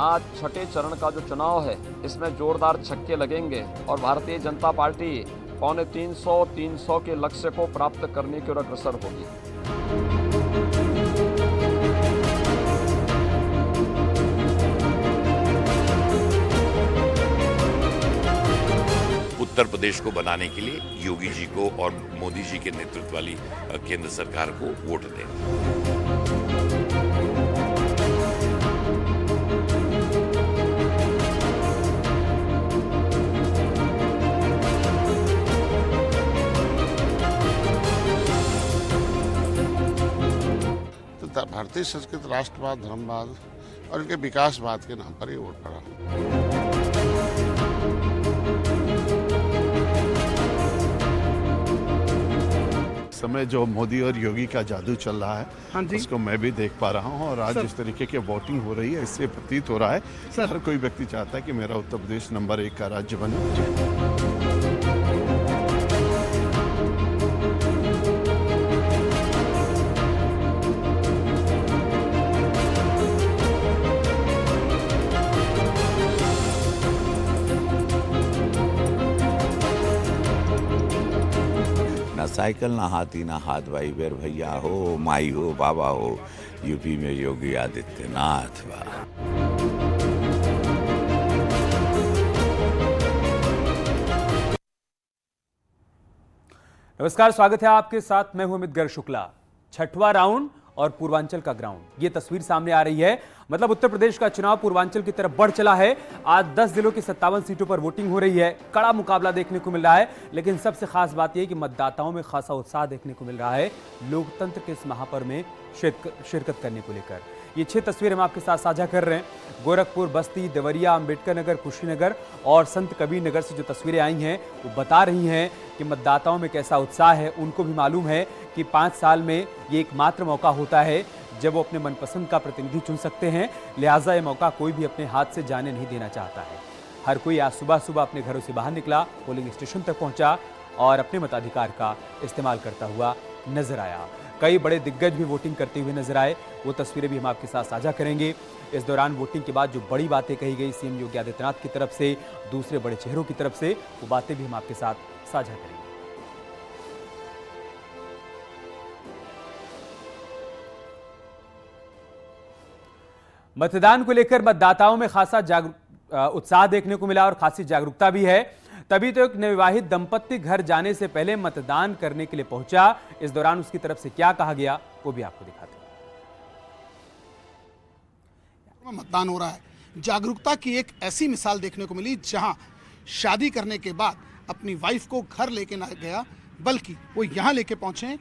आज छठे चरण का जो चुनाव है इसमें जोरदार छक्के लगेंगे और भारतीय जनता पार्टी 300 के लक्ष्य को प्राप्त करने की ओर अग्रसर होगी। उत्तर प्रदेश को बनाने के लिए योगी जी को और मोदी जी के नेतृत्व वाली केंद्र सरकार को वोट दें। तो भारतीय संस्कृति, राष्ट्रवाद, धर्मवाद और इनके विकासवाद के नाम पर ही वोट पड़ा। समय जो मोदी और योगी का जादू चल रहा है, हाँ जी, उसको मैं भी देख पा रहा हूं और आज जिस तरीके की वोटिंग हो रही है इससे प्रतीत हो रहा है हर कोई व्यक्ति चाहता है कि मेरा उत्तर प्रदेश नंबर 1 का राज्य बने। ना साइकिल ना हाथी ना हाथ भाई बेर भैया हो माई हो बाबा हो, यूपी में योगी आदित्यनाथ बा। नमस्कार, स्वागत है आपके साथ, मैं हूं अमित गर्ग शुक्ला। छठवां राउंड और पूर्वांचल का ग्राउंड, ये तस्वीर सामने आ रही है। मतलब उत्तर प्रदेश का चुनाव पूर्वांचल की तरफ बढ़ चला है। आज 10 जिलों की 57 सीटों पर वोटिंग हो रही है। कड़ा मुकाबला देखने को मिल रहा है, लेकिन सबसे खास बात यह कि मतदाताओं में खासा उत्साह देखने को मिल रहा है लोकतंत्र के इस महापर्व में शिरकत करने को लेकर। ये 6 तस्वीरें हम आपके साथ साझा कर रहे हैं। गोरखपुर, बस्ती, देवरिया, अंबेडकर नगर, कुशीनगर और संत कबीर नगर से जो तस्वीरें आई हैं वो बता रही हैं कि मतदाताओं में कैसा उत्साह है। उनको भी मालूम है कि 5 साल में ये एकमात्र मौका होता है जब वो अपने मनपसंद का प्रतिनिधि चुन सकते हैं, लिहाजा ये मौका कोई भी अपने हाथ से जाने नहीं देना चाहता है। हर कोई आज सुबह सुबह अपने घरों से बाहर निकला, पोलिंग स्टेशन तक पहुंचा और अपने मताधिकार का इस्तेमाल करता हुआ नजर आया। कई बड़े दिग्गज भी वोटिंग करते हुए नजर आए, वो तस्वीरें भी हम आपके साथ साझा करेंगे। इस दौरान वोटिंग के बाद जो बड़ी बातें कही गई सीएम योगी आदित्यनाथ की तरफ से, दूसरे बड़े चेहरों की तरफ से, वो बातें भी हम आपके साथ साझा करेंगे। मतदान को लेकर मतदाताओं में खासा उत्साह देखने को मिला और खासी जागरूकता भी है। तभी तो एक नवविवाहित दंपत्ति घर जाने से पहले मतदान करने के लिए पहुंचा। इस दौरान उसकी तरफ से क्या कहा गया वो भी आपको दिखाते हैं। मतदान हो रहा है, जागरूकता की एक ऐसी मिसाल देखने को मिली जहां शादी करने के बाद अपनी वाइफ को घर लेके ना गया बल्कि वो यहाँ लेके पहुंचे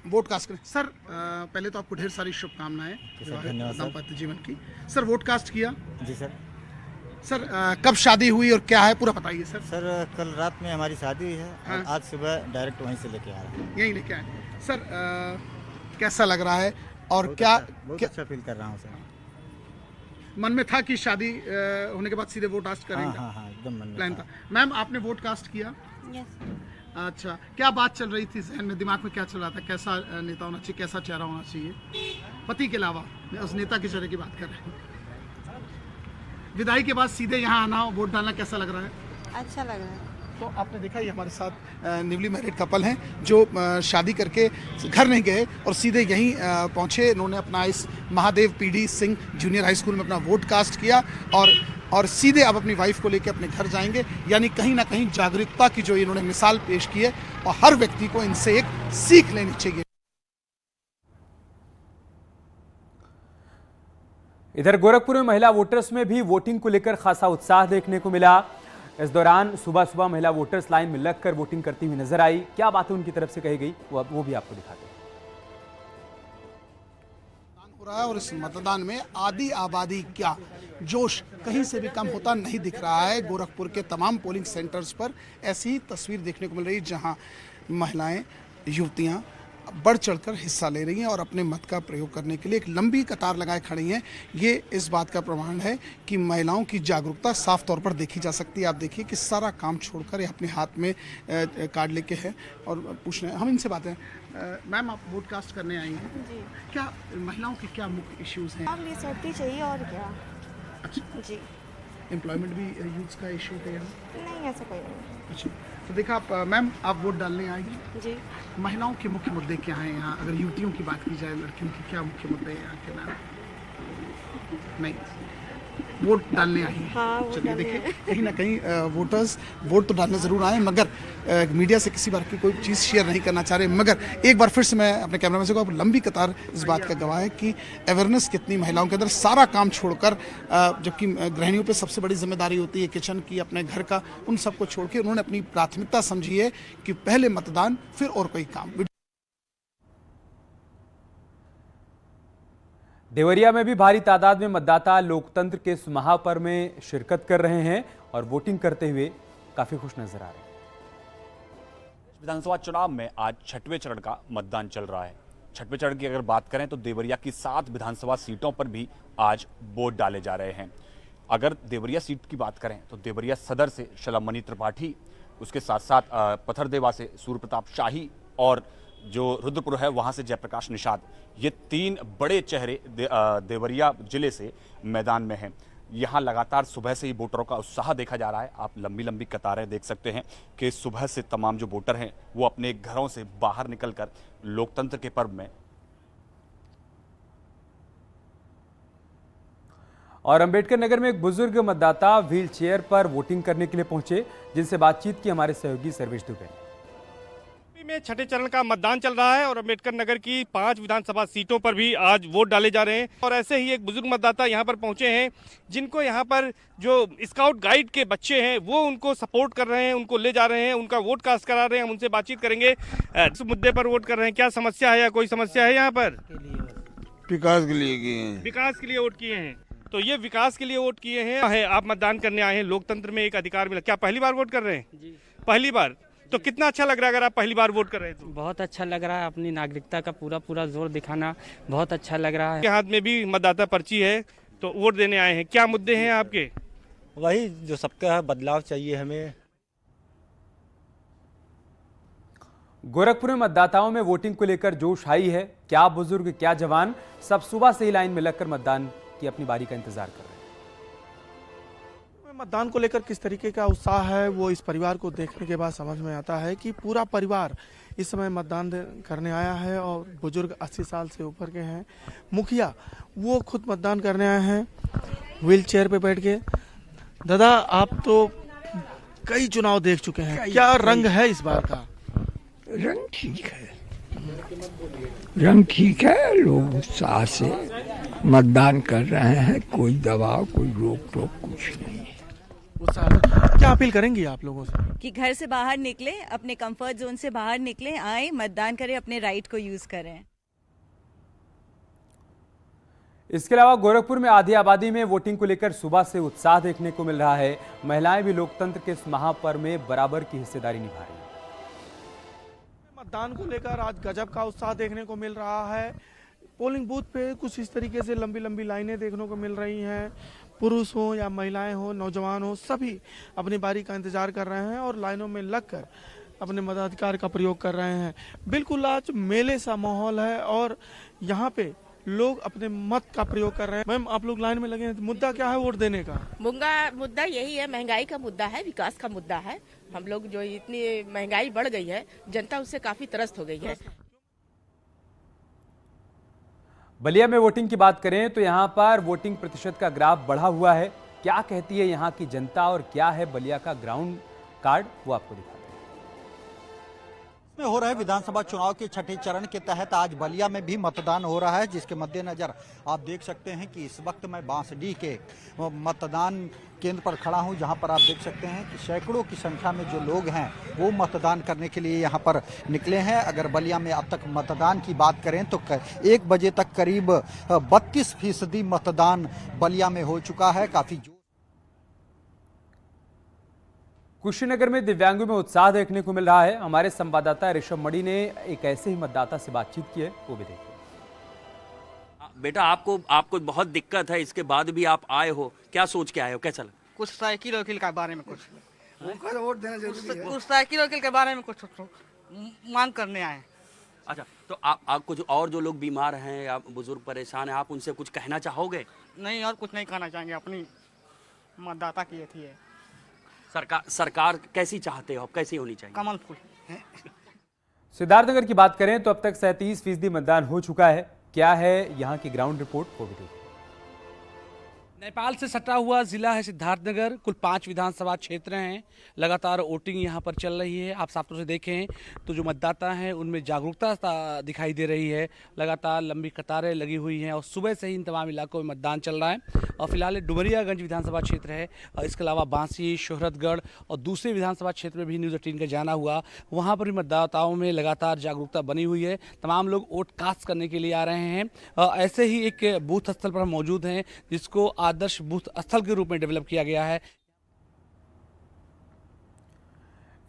वोट कास्ट करें। सर पहले तो आपको ढेर सारी शुभकामनाएं दाम्पत्य जीवन की। सर वोट कास्ट किया? जी सर। सर कब शादी हुई और क्या है पूरा बताइए सर। सर कल रात में हमारी शादी हुई है। हाँ? और आज सुबह डायरेक्ट वहीं से लेके आ रहा हूँ। यहीं लेके आए। सर कैसा लग रहा है और बहुत अच्छा फील कर रहा हूँ सर। मन में था कि शादी होने के बाद सीधे वोट कास्ट करेंगे? हाँ, एकदम मन में प्लान था। मैम आपने वोट कास्ट किया? यस। अच्छा, क्या बात चल रही थी जहन में, दिमाग में क्या चल रहा था? कैसा नेता होना चाहिए, कैसा चेहरा होना चाहिए पति के अलावा? मैं उस नेता के चेहरे की बात कर रहा हूँ। विदाई के बाद सीधे यहाँ आना, वोट डालना कैसा लग रहा है? अच्छा लग रहा है। तो आपने देखा ये हमारे साथ न्यूली मैरिड कपल हैं जो शादी करके घर नहीं गए और सीधे यहीं पहुँचे। इन्होंने अपना इस Mahadev PD Singh junior high school में अपना वोट कास्ट किया और सीधे अब अपनी वाइफ को लेकर अपने घर जाएंगे। यानी कहीं ना कहीं जागरूकता की जो इन्होंने मिसाल पेश की है और हर व्यक्ति को इनसे एक सीख लेनी चाहिए। इधर गोरखपुर में महिला वोटर्स में भी वोटिंग को लेकर खासा उत्साह देखने को मिला। इस दौरान सुबह सुबह महिला वोटर्स लाइन में लगकर वोटिंग करती हुई नजर आई। क्या बातें उनकी तरफ से कही गई वो भी आपको दिखाते हैं। हो रहा है और इस मतदान में आधी आबादी क्या जोश कहीं से भी कम होता नहीं दिख रहा है। गोरखपुर के तमाम पोलिंग सेंटर्स पर ऐसी ही तस्वीर देखने को मिल रही है जहां महिलाएं, युवतियां बढ़ चढ़कर हिस्सा ले रही हैं और अपने मत का प्रयोग करने के लिए एक लंबी कतार लगाए खड़ी हैं। ये इस बात का प्रमाण है कि महिलाओं की जागरूकता साफ तौर पर देखी जा सकती है। आप देखिए कि सारा काम छोड़कर ये अपने हाथ में कार्ड लेके है और पूछ रहे हैं। हम इनसे बातें मैम, आप वोट कास्ट करने आई हैं जी। क्या महिलाओं के क्या मुख्य इश्यूज हैं? ये सेफ्टी चाहिए और क्या। जी। एम्प्लॉयमेंट भी यूथ का इशू है यहाँ? नहीं, ऐसा कोई नहीं। अच्छा, तो देखा आप मैम, आप वोट डालने आएंगे जी। महिलाओं के मुख्य मुद्दे क्या हैं यहाँ? अगर युवतियों की बात की जाए, लड़कियों के क्या मुख्य मुद्दे हैं यहाँ के? नाम नहीं, वोट डालने आई हैं। हाँ, वोट चलिए डालने देखिए, कहीं ना कहीं वोटर्स वोट तो डालने ज़रूर आए, मगर मीडिया से किसी बार की कोई चीज़ शेयर नहीं करना चाह रहे। मगर एक बार फिर से मैं अपने कैमरामैन से कहूँ, लंबी कतार इस बात का गवाह है कि अवेयरनेस कितनी महिलाओं के अंदर, सारा काम छोड़कर, जबकि गृहिणियों पे सबसे बड़ी जिम्मेदारी होती है किचन की, अपने घर का, उन सबको छोड़ के उन्होंने अपनी प्राथमिकता समझी है कि पहले मतदान फिर और कोई काम। देवरिया में भी भारी तादाद में मतदाता लोकतंत्र के इस महापर्व में शिरकत कर रहे हैं और वोटिंग करते हुए काफी खुश नजर आ रहे हैं। विधानसभा चुनाव में आज 6वें चरण का मतदान चल रहा है। 6वें चरण की अगर बात करें तो देवरिया की 7 विधानसभा सीटों पर भी आज वोट डाले जा रहे हैं। अगर देवरिया सीट की बात करें तो देवरिया सदर से शलमणि त्रिपाठी, उसके साथ साथ पथरदेवा से सूर्य प्रताप शाही और जो रुद्रपुर है वहां से जयप्रकाश निषाद, ये 3 बड़े चेहरे देवरिया जिले से मैदान में हैं। यहाँ लगातार सुबह से ही वोटरों का उत्साह देखा जा रहा है। आप लंबी लंबी कतारें देख सकते हैं कि सुबह से तमाम जो वोटर हैं वो अपने घरों से बाहर निकलकर लोकतंत्र के पर्व में। और अंबेडकर नगर में एक बुजुर्ग मतदाता व्हील चेयर पर वोटिंग करने के लिए पहुंचे, जिनसे बातचीत की हमारे सहयोगी सर्वेश दुबे। में 6ठे चरण का मतदान चल रहा है और अंबेडकर नगर की 5 विधानसभा सीटों पर भी आज वोट डाले जा रहे हैं। और ऐसे ही एक बुजुर्ग मतदाता यहां पर पहुंचे हैं, जिनको यहां पर जो स्काउट गाइड के बच्चे हैं वो उनको सपोर्ट कर रहे हैं, उनको ले जा रहे हैं, उनका वोट कास्ट करा रहे हैं। हम उनसे बातचीत करेंगे। इस मुद्दे पर वोट कर रहे हैं, क्या समस्या है या कोई समस्या है यहाँ पर? विकास के लिए किए हैं। विकास के लिए वोट किए हैं, तो ये विकास के लिए वोट किए हैं। आप मतदान करने आए हैं, लोकतंत्र में एक अधिकार मिला। क्या पहली बार वोट कर रहे हैं? जी, पहली बार। तो कितना अच्छा लग रहा है अगर आप पहली बार वोट कर रहे हैं तो? बहुत अच्छा लग रहा है, अपनी नागरिकता का पूरा जोर दिखाना बहुत अच्छा लग रहा है। के हाथ में भी मतदाता पर्ची है, तो वोट देने आए हैं। क्या मुद्दे हैं आपके? वही जो सबका है, बदलाव चाहिए हमें। गोरखपुर में मतदाताओं में वोटिंग को लेकर जोश आई है। क्या बुजुर्ग, क्या जवान, सब सुबह से ही लाइन में लगकर मतदान की अपनी बारी का इंतजार कर रहे हैं। मतदान को लेकर किस तरीके का उत्साह है, वो इस परिवार को देखने के बाद समझ में आता है कि पूरा परिवार इस समय मतदान करने आया है। और बुजुर्ग 80 साल से ऊपर के हैं, मुखिया वो खुद मतदान करने आए हैं व्हील चेयर पे बैठ के। दादा, आप तो कई चुनाव देख चुके हैं, क्या रंग है इस बार का? रंग ठीक है, रंग ठीक है। लोग उत्साह से मतदान कर रहे हैं, कोई दबाव, कोई रोक टोक कुछ नहीं। क्या अपील करेंगी आप लोगों से? कि घर से बाहर निकले, अपने कंफर्ट जोन से बाहर निकले, आए, मतदान करें, अपने राइट को यूज करें। इसके अलावा गोरखपुर में आधी आबादी में वोटिंग को लेकर सुबह से उत्साह देखने को मिल रहा है। महिलाएं भी लोकतंत्र के इस महापर्व में बराबर की हिस्सेदारी निभा रही हैं। मतदान को लेकर आज गजब का उत्साह देखने को मिल रहा है। पोलिंग बूथ पे कुछ इस तरीके से लंबी लंबी लाइनें देखने को मिल रही हैं। पुरुष हो या महिलाएं हो, नौजवान हो, सभी अपनी बारी का इंतजार कर रहे हैं और लाइनों में लगकर अपने मताधिकार का प्रयोग कर रहे हैं। बिल्कुल आज मेले सा माहौल है और यहाँ पे लोग अपने मत का प्रयोग कर रहे हैं। मैम, आप लोग लाइन में लगे हैं, तो मुद्दा क्या है वोट देने का? मुद्दा यही है, महंगाई का मुद्दा है, विकास का मुद्दा है। हम लोग जो इतनी महंगाई बढ़ गई है, जनता उससे काफी त्रस्त हो गई है। बलिया में वोटिंग की बात करें तो यहां पर वोटिंग प्रतिशत का ग्राफ बढ़ा हुआ है। क्या कहती है यहां की जनता और क्या है बलिया का ग्राउंड कार्ड, वो आपको दिखाते हैं। में हो रहे विधानसभा चुनाव के 6ठे चरण के तहत आज बलिया में भी मतदान हो रहा है, जिसके मद्देनजर आप देख सकते हैं कि इस वक्त मैं बांसडीह के मतदान केंद्र पर खड़ा हूं, जहां पर आप देख सकते हैं कि सैकड़ों की संख्या में जो लोग हैं वो मतदान करने के लिए यहां पर निकले हैं। अगर बलिया में अब तक मतदान की बात करें तो 1 बजे तक करीब 32% मतदान बलिया में हो चुका है। काफी कुशीनगर में दिव्यांगों में उत्साह देखने को मिल रहा है। हमारे संवाददाता ऋषभ मणि ने एक ऐसे ही मतदाता से बातचीत की है, वो भी देखिए। बेटा, आपको बहुत दिक्कत है, इसके बाद भी आप आए हो, क्या सोच के आए हो, कैसा लगा? कुछ साइकिल वकील के बारे में कुछ वोट देना जरूरी है। कुछ साइकिल वकील के बारे में कुछ मांग करने आए। अच्छा, तो आप कुछ और जो लोग बीमार हैं या बुजुर्ग परेशान हैं, आप उनसे कुछ कहना चाहोगे? नहीं और कुछ नहीं कहना चाहेंगे, अपनी मतदाता की थी है। सरकार कैसी चाहते हो आप, कैसी होनी चाहिए? कमल फूल। सिद्धार्थनगर की बात करें तो अब तक 37% मतदान हो चुका है। क्या है यहाँ की ग्राउंड रिपोर्ट, वो भी देखिए। नेपाल से सटा हुआ जिला है सिद्धार्थनगर। कुल 5 विधानसभा क्षेत्र हैं। लगातार वोटिंग यहाँ पर चल रही है। आप साफ तौर से देखें तो जो मतदाता हैं उनमें जागरूकता दिखाई दे रही है। लगातार लंबी कतारें लगी हुई हैं और सुबह से ही इन तमाम इलाकों में मतदान चल रहा है। और फिलहाल डुमरियागंज विधानसभा क्षेत्र है और इसके अलावा बांसी, शोहरतगढ़ और दूसरे विधानसभा क्षेत्र में भी न्यूज़ 18 का जाना हुआ। वहाँ पर भी मतदाताओं में लगातार जागरूकता बनी हुई है। तमाम लोग वोट कास्ट करने के लिए आ रहे हैं। ऐसे ही एक बूथ स्थल पर हम मौजूद हैं जिसको आदर्श बूथ स्थल के रूप में डेवलप किया गया है।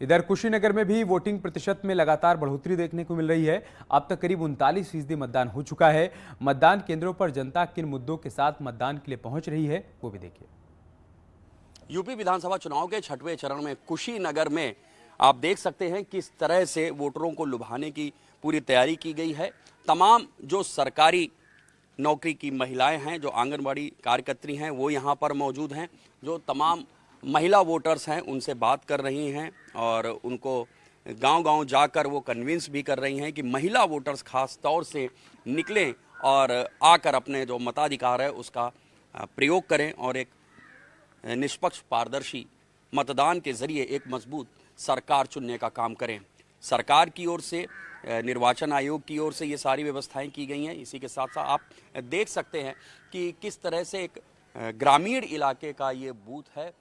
इधर कुशीनगर में भी वोटिंग प्रतिशत में लगातार बढ़ोतरी देखने को मिल रही है। अब तक करीब 39% मतदान हो चुका है। मतदान केंद्रों पर जनता किन मुद्दों के साथ मतदान के लिए पहुंच रही है, वो भी देखिए। यूपी विधानसभा चुनाव के 6वें चरण में कुशीनगर में आप देख सकते हैं किस तरह से वोटरों को लुभाने की पूरी तैयारी की गई है। तमाम जो सरकारी नौकरी की महिलाएं हैं, जो आंगनबाड़ी कार्यकर्त्री हैं, वो यहाँ पर मौजूद हैं। जो तमाम महिला वोटर्स हैं उनसे बात कर रही हैं और उनको गांव-गांव जाकर वो कन्विंस भी कर रही हैं कि महिला वोटर्स खास तौर से निकलें और आकर अपने जो मताधिकार है उसका प्रयोग करें और एक निष्पक्ष पारदर्शी मतदान के जरिए एक मजबूत सरकार चुनने का काम करें। सरकार की ओर से, निर्वाचन आयोग की ओर से ये सारी व्यवस्थाएं की गई हैं। इसी के साथ साथ आप देख सकते हैं कि किस तरह से एक ग्रामीण इलाके का ये बूथ है।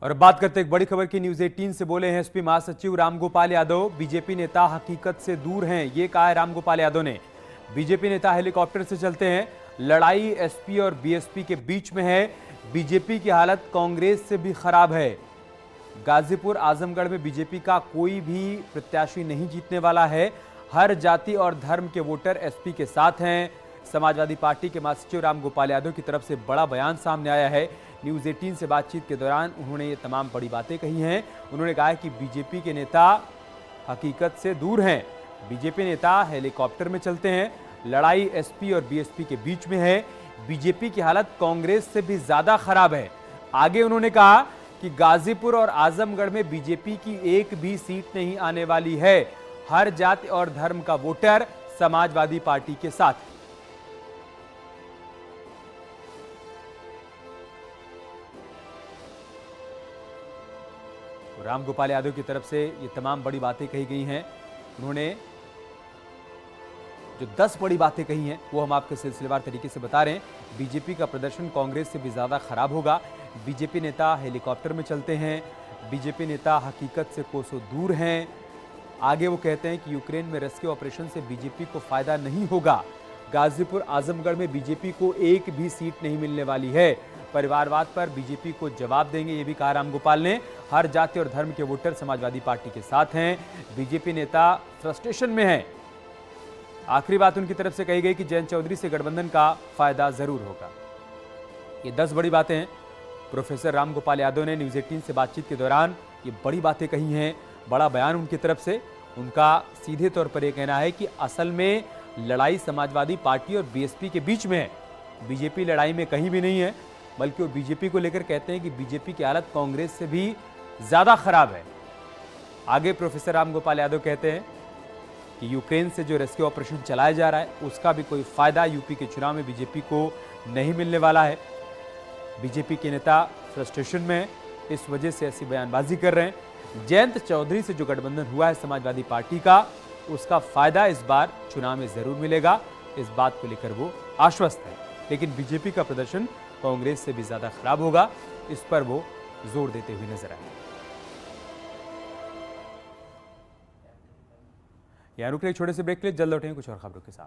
और बात करते एक बड़ी खबर की, न्यूज़ 18 से बोले हैं एसपी महासचिव रामगोपाल यादव। बीजेपी नेता हकीकत से दूर हैं, ये कहा है रामगोपाल यादव ने। बीजेपी नेता हेलीकॉप्टर से चलते हैं, लड़ाई एसपी और बीएसपी के बीच में है। बीजेपी की हालत कांग्रेस से भी खराब है। गाजीपुर आजमगढ़ में बीजेपी का कोई भी प्रत्याशी नहीं जीतने वाला है। हर जाति और धर्म के वोटर एसपी के साथ हैं। समाजवादी पार्टी के महासचिव रामगोपाल यादव की तरफ से बड़ा बयान सामने आया है। न्यूज़ 18 से बातचीत के दौरान उन्होंने ये तमाम बड़ी बातें कही हैं। उन्होंने कहा कि बीजेपी के नेता हकीकत से दूर हैं। बीजेपी नेता हेलीकॉप्टर में चलते हैं, लड़ाई एसपी और बीएसपी के बीच में है। बीजेपी की हालत कांग्रेस से भी ज्यादा खराब है। आगे उन्होंने कहा कि गाजीपुर और आजमगढ़ में बीजेपी की एक भी सीट नहीं आने वाली है। हर जाति और धर्म का वोटर समाजवादी पार्टी के साथ। रामगोपाल यादव की तरफ से ये तमाम बड़ी बातें कही गई हैं। उन्होंने जो 10 बड़ी बातें कही हैं वो हम आपको सिलसिलेवार तरीके से बता रहे हैं। बीजेपी का प्रदर्शन कांग्रेस से भी ज्यादा खराब होगा। बीजेपी नेता हेलीकॉप्टर में चलते हैं। बीजेपी नेता हकीकत से कोसों दूर हैं। आगे वो कहते हैं कि यूक्रेन में रेस्क्यू ऑपरेशन से बीजेपी को फायदा नहीं होगा। गाजीपुर आजमगढ़ में बीजेपी को एक भी सीट नहीं मिलने वाली है। परिवारवाद पर बीजेपी को जवाब देंगे, ये भी कहा रामगोपाल ने। हर जाति और धर्म के वोटर समाजवादी पार्टी के साथ हैं। बीजेपी नेता फ्रस्ट्रेशन में हैं। आखिरी बात उनकी तरफ से कही गई कि जयंत चौधरी से गठबंधन का फायदा जरूर होगा। ये 10 बड़ी बातें हैं। प्रोफेसर रामगोपाल यादव ने न्यूज़ 18 से बातचीत के दौरान ये बड़ी बातें कही हैं। बड़ा बयान उनकी तरफ से। उनका सीधे तौर पर यह कहना है कि असल में लड़ाई समाजवादी पार्टी और बीएसपी के बीच में है। बीजेपी लड़ाई में कहीं भी नहीं है, बल्कि वो बीजेपी को लेकर कहते हैं कि बीजेपी की हालत कांग्रेस से भी ज्यादा खराब है। आगे प्रोफेसर रामगोपाल यादव कहते हैं कि यूक्रेन से जो रेस्क्यू ऑपरेशन चलाया जा रहा है उसका भी कोई फायदा यूपी के चुनाव में बीजेपी को नहीं मिलने वाला है। बीजेपी के नेता फ्रस्ट्रेशन में है, इस वजह से ऐसी बयानबाजी कर रहे हैं। जयंत चौधरी से जो गठबंधन हुआ है समाजवादी पार्टी का, उसका फायदा इस बार चुनाव में जरूर मिलेगा। इस बात को लेकर वो आश्वस्त है। लेकिन बीजेपी का प्रदर्शन कांग्रेस से भी ज्यादा खराब होगा, इस पर वो जोर देते हुए नजर आए। यहां रुक रहे छोटे से ब्रेक के लिए, जल्द लौटेंगे कुछ और खबरों के साथ।